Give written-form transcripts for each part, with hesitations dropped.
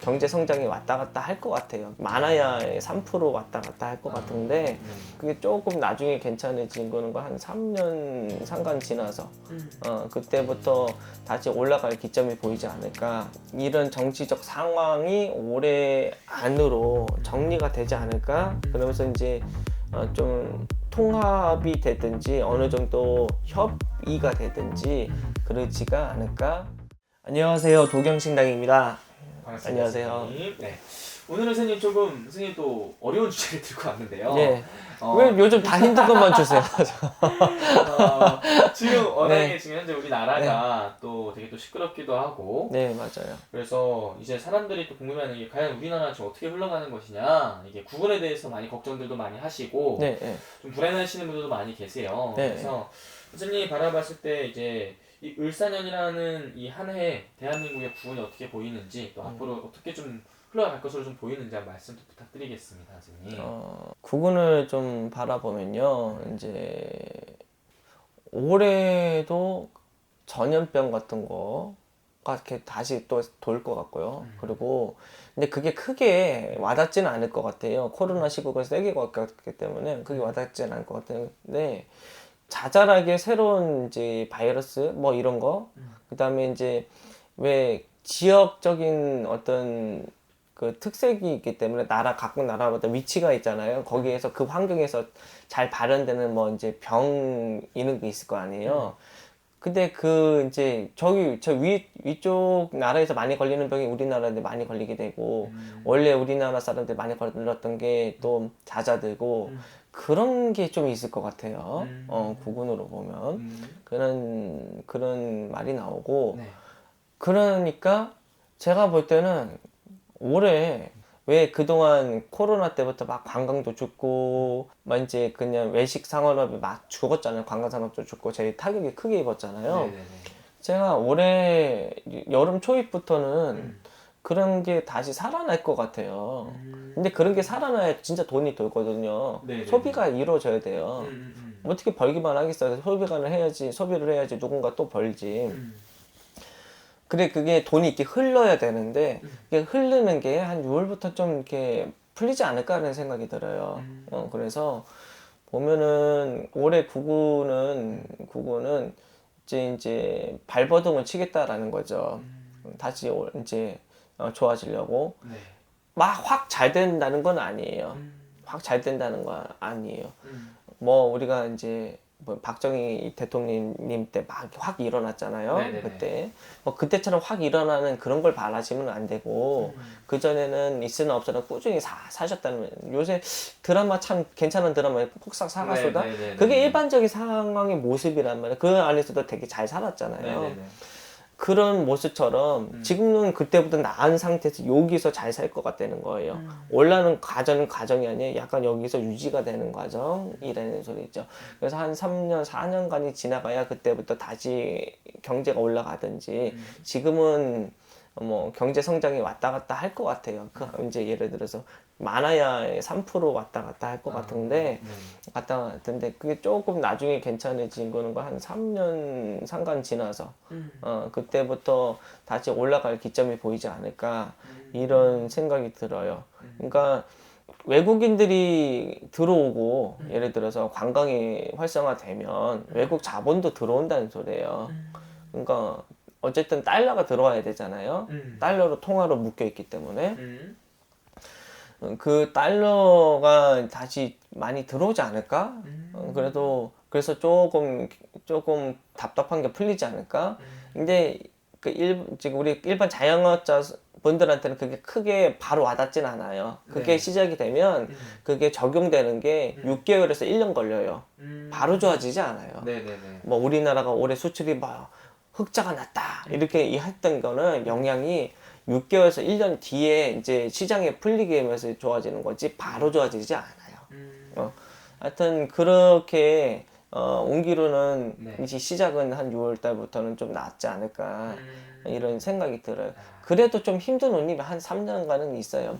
경제 성장이 왔다 갔다 할 것 같아요. 많아야 3% 왔다 갔다 할 것 같은데 그게 조금 나중에 괜찮아진 거는 한 3년 상간 지나서 그때부터 다시 올라갈 기점이 보이지 않을까. 이런 정치적 상황이 올해 안으로 정리가 되지 않을까. 그러면서 이제 좀 통합이 되든지 어느 정도 협의가 되든지 그러지가 않을까. 안녕하세요, 도경신당입니다. 반갑습니다. 안녕하세요. 선생님. 네. 오늘은 선생님 조금 선생님 또 어려운 주제를 들고 왔는데요. 네. 왜 요즘 다 힘든 것만 주세요? 지금 워낙에 네. 지금 현재 우리나라가 또 되게 또 시끄럽기도 하고. 네, 맞아요. 그래서 이제 사람들이 또 궁금해하는 게 과연 우리나라 지금 어떻게 흘러가는 것이냐. 이게 구분에 대해서 많이 걱정들도 많이 하시고 네, 네. 좀 불안해하시는 분들도 많이 계세요. 네. 그래서 선생님이 바라봤을 때 이제 이 을사년이라는 이 한 해 대한민국의 구분이 어떻게 보이는지 또 앞으로 어떻게 좀 흘러갈 것으로 좀 보이는지 한 말씀 좀 부탁드리겠습니다, 선생님. 구분을 좀 바라보면요, 이제 올해도 전염병 같은 거가 이렇게 다시 또 돌 것 같고요. 그리고 근데 그게 크게 와닿지는 않을 것 같아요. 코로나 시국을 세게 겪었기 때문에 그게 와닿지는 않을 것 같은데 자잘하게 새로운 이제 바이러스 뭐 이런 거, 그다음에 이제 왜 지역적인 어떤 그 특색이 있기 때문에 각국 나라마다 위치가 있잖아요. 거기에서 그 환경에서 잘 발현되는 뭐 이제 병 이런 게 있을 거 아니에요. 근데 그 이제 저 위쪽 나라에서 많이 걸리는 병이 우리나라에 많이 걸리게 되고 원래 우리나라 사람들 많이 걸렸던 게 또 잦아들고 그런 게 좀 있을 것 같아요. 구분으로 보면 그런 말이 나오고 네. 그러니까 제가 볼 때는 올해 왜 그동안 코로나 때부터 막 관광도 죽고 막 이제 그냥 외식 상업이 막 죽었잖아요. 관광 산업도 죽고 제일 타격이 크게 입었잖아요. 네네네. 제가 올해 여름 초입부터는 그런 게 다시 살아날 것 같아요. 근데 그런 게 살아나야 진짜 돈이 돌거든요. 네네네. 소비가 이루어져야 돼요. 어떻게 벌기만 하겠어요. 소비를 해야지 누군가 또 벌지. 그래, 그게 돈이 이렇게 흘러야 되는데, 이게 흐르는 게 한 6월부터 좀 이렇게 풀리지 않을까라는 생각이 들어요. 그래서 보면은 올해 구구는 이제 발버둥을 치겠다라는 거죠. 다시 이제 좋아지려고. 네. 막 확 잘 된다는 건 아니에요. 확 잘 된다는 건 아니에요. 음. 뭐 우리가 이제 뭐 박정희 대통령님 때 막 확 일어났잖아요. 네네네. 그때 뭐 그때처럼 확 일어나는 그런 걸 바라시면 안 되고 그 전에는 있으나 없으나 꾸준히 사셨다는. 요새 드라마 참 괜찮은 드라마 폭삭 사가수다. 네네네네. 그게 일반적인 상황의 모습이란 말이에요. 그 안에서도 되게 잘 살았잖아요. 네네네. 그런 모습처럼 지금은 그때보다 나은 상태에서 여기서 잘 살 것 같다는 거예요. 올라는 과정은 과정이 아니에요. 약간 여기서 유지가 되는 과정이라는 소리죠. 그래서 한 3년, 4년간이 지나가야 그때부터 다시 경제가 올라가든지. 지금은 뭐 경제 성장이 왔다 갔다 할 것 같아요. 그 이제 예를 들어서 많아야 3% 왔다 갔다 할 것 같은데 그게 조금 나중에 괜찮아진 거는 한 3년 상간 지나서 그때부터 다시 올라갈 기점이 보이지 않을까 이런 생각이 들어요. 그러니까 외국인들이 들어오고 예를 들어서 관광이 활성화되면 외국 자본도 들어온다는 소리예요. 그러니까 어쨌든 달러가 들어와야 되잖아요. 달러로 통화로 묶여 있기 때문에 그 달러가 다시 많이 들어오지 않을까? 그래서 조금 답답한 게 풀리지 않을까? 근데 지금 우리 일반 자영업자 분들한테는 그게 크게 바로 와닿진 않아요. 그게 네. 시작이 되면 그게 적용되는 게 6개월에서 1년 걸려요. 바로 좋아지지 않아요. 네네네. 뭐 우리나라가 올해 수출이 뭐 흑자가 났다 이렇게 했던 거는 영향이 6개월에서 1년 뒤에 이제 시장에 풀리게 하면서 좋아지는 거지 바로 좋아지지 않아요. 하여튼 그렇게 온기로는 네. 이제 시작은 한 6월 달부터는 좀 낫지 않을까 이런 생각이 들어요. 그래도 좀 힘든 운이 한 3년간은 있어요.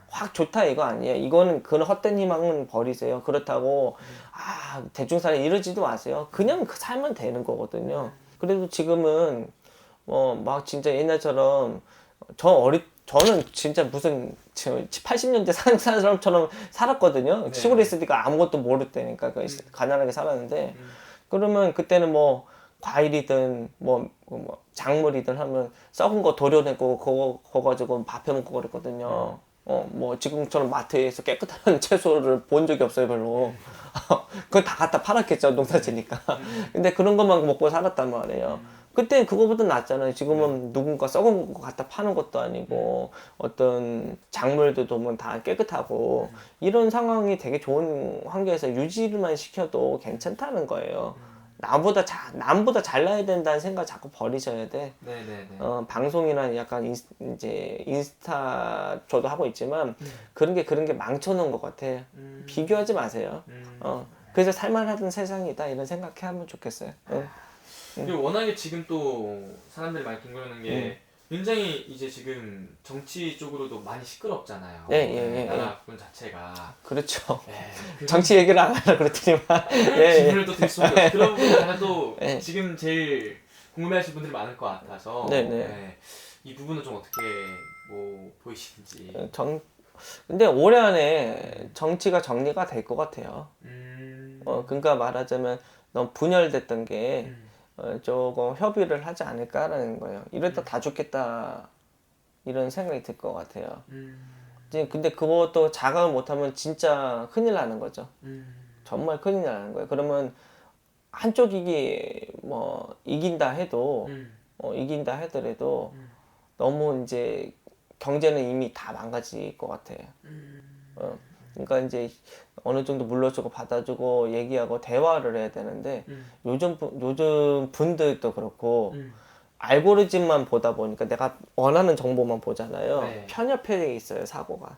확 좋다 이거 아니에요. 이거는 그런 헛된 희망은 버리세요. 그렇다고 대중살이 이러지도 마세요. 그냥 살면 되는 거거든요. 그래도 지금은 막 진짜 옛날처럼 저는 진짜 무슨 80년대 사는 사람처럼 살았거든요. 네. 시골에 있으니까 아무것도 모를 때니까 가난하게 살았는데 음. 그러면 그때는 뭐 과일이든 뭐 작물이든 하면 썩은 거 도려내고 그거 가지고 밥 해 먹고 그랬거든요. 뭐 지금처럼 마트에서 깨끗한 채소를 본 적이 없어요, 별로. 그걸 다 갖다 팔았겠죠, 농사지니까. 근데 그런 것만 먹고 살았단 말이에요. 그때 그거보다 낫잖아요. 지금은 누군가 썩은 거 갖다 파는 것도 아니고 어떤 작물들도 보면 다 깨끗하고 이런 상황이 되게 좋은 환경에서 유지만 시켜도 괜찮다는 거예요. 남보다 잘나야 된다는 생각 자꾸 버리셔야 돼. 네네네. 방송이나 약간 이제 인스타 저도 하고 있지만 그런 게 망쳐놓은 것 같아. 비교하지 마세요. 그래서 살만하던 세상이다 이런 생각하면 좋겠어요. 그리고 워낙에 지금 또 사람들이 많이 궁금해하는 게 굉장히 이제 지금 정치 쪽으로도 많이 시끄럽잖아요. 예. 나라 군 자체가. 그렇죠. 네. 정치 얘기를 안 하려 그랬더니만. 예. 질문을 또 드릴 수밖에 없어요. 그런 부분에 대해서 또 예. 지금 제일 궁금해하시는 분들이 많을 것 같아서 네네. 네. 이 부분은 좀 어떻게 뭐 보이시는지. 근데 올해 안에 정치가 정리가 될 것 같아요. 그러니까 말하자면 너무 분열됐던 게 조금 협의를 하지 않을까라는 거예요. 이러다 다 죽겠다 이런 생각이 들 것 같아요. 근데 그것도 자각을 못하면 진짜 큰일 나는 거죠. 정말 큰일 나는 거예요. 그러면 한쪽이 뭐 이긴다 해도 이긴다 하더라도 너무 이제 경제는 이미 다 망가질 것 같아요. 그러니까 이제 어느 정도 물러주고 받아주고 얘기하고 대화를 해야 되는데 요즘 분들도 그렇고 알고리즘만 보다 보니까 내가 원하는 정보만 보잖아요. 네. 편협해 있어요, 사고가.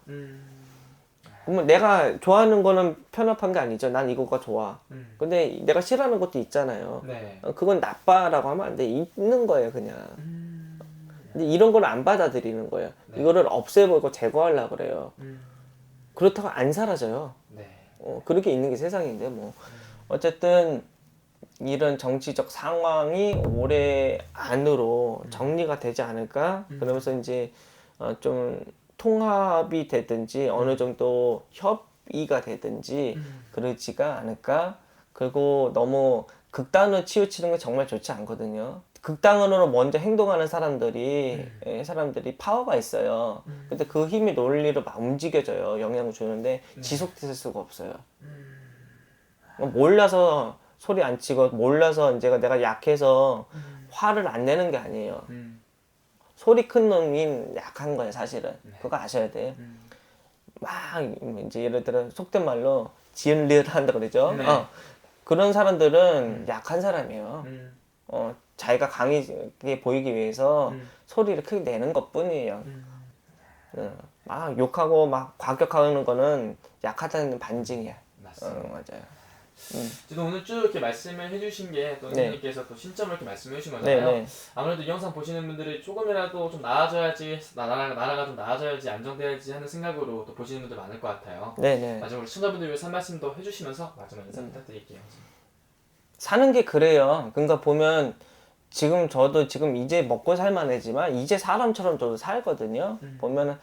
그러면 내가 좋아하는 거는 편협한 게 아니죠. 난 이거가 좋아. 근데 내가 싫어하는 것도 있잖아요. 네. 그건 나빠라고 하면 안 돼. 있는 거예요, 그냥. 근데 이런 걸 안 받아들이는 거예요. 네. 이거를 없애버리고 제거하려고 그래요. 그렇다고 안 사라져요. 네. 그렇게 있는 게 세상인데 뭐. 어쨌든 이런 정치적 상황이 올해 안으로 정리가 되지 않을까? 그러면서 이제 좀 통합이 되든지 어느 정도 협의가 되든지 그러지가 않을까? 그리고 너무 극단으로 치우치는 건 정말 좋지 않거든요. 극단으로 먼저 행동하는 사람들이 파워가 있어요. 근데 그 힘이 논리로 막 움직여져요. 영향을 주는데 지속될 수가 없어요. 몰라서 소리 안 치고 몰라서 이제 내가 약해서 화를 안 내는 게 아니에요. 소리 큰 놈이 약한 거예요, 사실은. 그거 아셔야 돼요. 막 이제 예를 들어 속된 말로 지은리을 한다 그러죠. 네. 그런 사람들은 약한 사람이에요. 자기가 강하게 보이기 위해서 소리를 크게 내는 것뿐이에요. 막 욕하고 막 과격하는 거는 약하다는 반증이야. 맞습니다. 맞아요. 저도 오늘 쭉 이렇게 말씀을 해주신 게또 네. 선생님께서 또 신점을 이렇게 말씀해 주신 거잖아요. 네. 아무래도 이 영상 보시는 분들이 조금이라도 좀 나아져야지 나라가 좀 나아져야지 안정돼야지 하는 생각으로 또 보시는 분들 많을 것 같아요. 네네. 마지막으로 시청자분들 위해서 한 말씀 더 해주시면서 마지막 인사 부탁드릴게요. 사는 게 그래요. 그러니까 보면 저도 지금 이제 먹고 살만하지만 이제 사람처럼 저도 살거든요. 보면은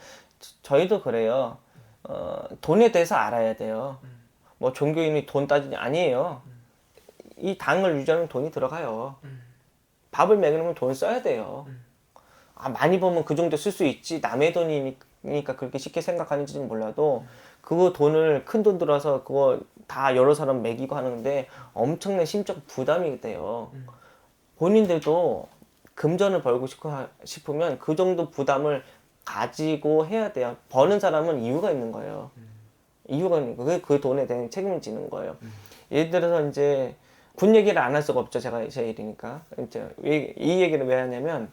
저희도 그래요. 돈에 대해서 알아야 돼요. 뭐 종교인이 돈 따지니 아니에요. 이 당을 유지하는 돈이 들어가요. 밥을 먹이려면 돈을 써야 돼요. 많이 벌면 그 정도 쓸 수 있지. 남의 돈이니까 그렇게 쉽게 생각하는지는 몰라도 그 돈을 큰 돈 들어서 그거 다 여러 사람 먹이고 하는데 엄청난 심적 부담이 돼요. 본인들도 금전을 벌고 싶으면 그 정도 부담을 가지고 해야 돼요. 버는 사람은 이유가 있는 거예요. 이유가 있는 거예요. 그 돈에 대한 책임을 지는 거예요. 예를 들어서 이제 군 얘기를 안 할 수가 없죠. 제 일이니까. 이제 이 얘기를 왜 하냐면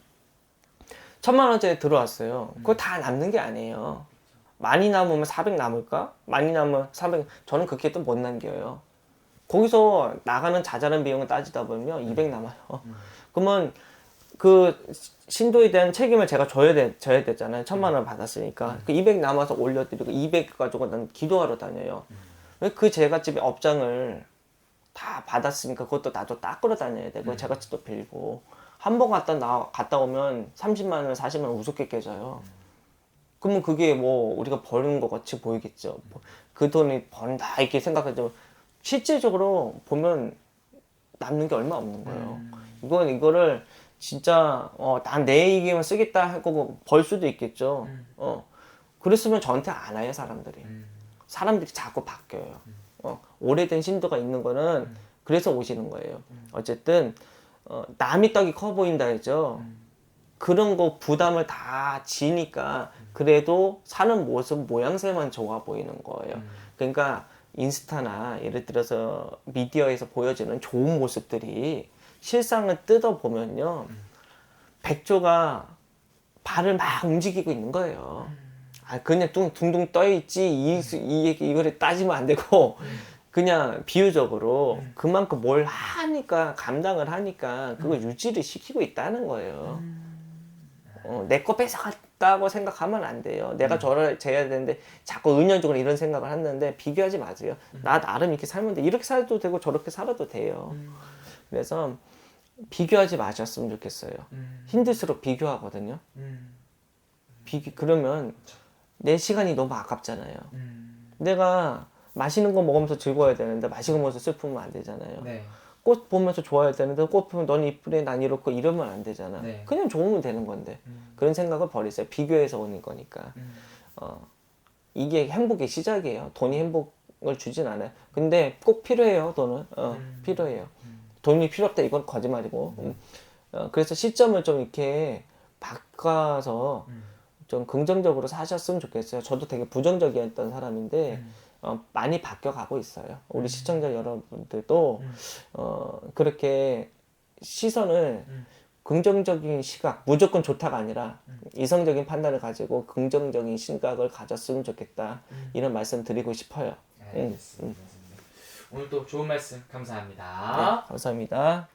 1,000만 원짜리 들어왔어요. 그거 다 남는 게 아니에요. 많이 남으면 400 남을까? 많이 남으면 400. 저는 그렇게 또 못 남겨요. 거기서 나가는 자잘한 비용을 따지다 보면 200 남아요. 그러면 그 신도에 대한 책임을 제가 져야 되잖아요. 1,000만 원 받았으니까. 그 200 남아서 올려드리고 200 가지고 난 기도하러 다녀요. 왜 그 제갓집의 업장을 다 받았으니까 그것도 나도 닦으러 다녀야 되고 제갓집도 빌고 한 번 갔다 오면 30만 원, 40만 원 우습게 깨져요. 그러면 그게 뭐 우리가 버는 것 같이 보이겠죠. 그 돈이 번다 이렇게 생각하죠. 실제적으로 보면 남는 게 얼마 없는 거예요. 이거를 진짜 난 내 얘기만 쓰겠다 하고 벌 수도 있겠죠. 그랬으면 저한테 안 와요 사람들이. 사람들이 자꾸 바뀌어요. 오래된 신도가 있는 거는 그래서 오시는 거예요. 어쨌든 남이 떡이 커 보인다 했죠. 그런 거 부담을 다 지니까 그래도 사는 모습 모양새만 좋아 보이는 거예요. 그러니까 인스타나 예를 들어서 미디어에서 보여지는 좋은 모습들이 실상을 뜯어보면요. 백조가 발을 막 움직이고 있는 거예요. 그냥 둥둥 떠있지 이거를 따지면 안 되고 그냥 비유적으로 그만큼 뭘 하니까 감당을 하니까 그걸 유지를 시키고 있다는 거예요. 내 거 뺏어갔다고 생각하면 안 돼요. 내가 저를 재야 되는데 자꾸 은연중으로 이런 생각을 하는데 비교하지 마세요. 나 나름 이렇게 살면 돼. 이렇게 살아도 되고 저렇게 살아도 돼요. 그래서 비교하지 마셨으면 좋겠어요. 힘들수록 비교하거든요. 그러면 내 시간이 너무 아깝잖아요. 내가 맛있는 거 먹으면서 즐거워야 되는데 맛있는 거 먹으면서 슬프면 안 되잖아요. 네. 꽃 보면서 좋아야 되는데 꽃 보면 넌 이쁘네 난 이렇고 이러면 안 되잖아. 네. 그냥 좋으면 되는 건데 그런 생각을 버리세요. 비교해서 오는 거니까. 이게 행복의 시작이에요. 돈이 행복을 주진 않아요. 근데 꼭 필요해요. 돈은 필요해요. 돈이 필요 없다 이건 거짓말이고. 그래서 시점을 좀 이렇게 바꿔서 좀 긍정적으로 사셨으면 좋겠어요. 저도 되게 부정적이었던 사람인데 많이 바뀌어가고 있어요. 우리 시청자 여러분들도 그렇게 시선을 긍정적인 시각, 무조건 좋다가 아니라 이성적인 판단을 가지고 긍정적인 시각을 가졌으면 좋겠다. 이런 말씀 드리고 싶어요. 알겠습니다. 오늘 또 좋은 말씀 감사합니다. 네, 감사합니다.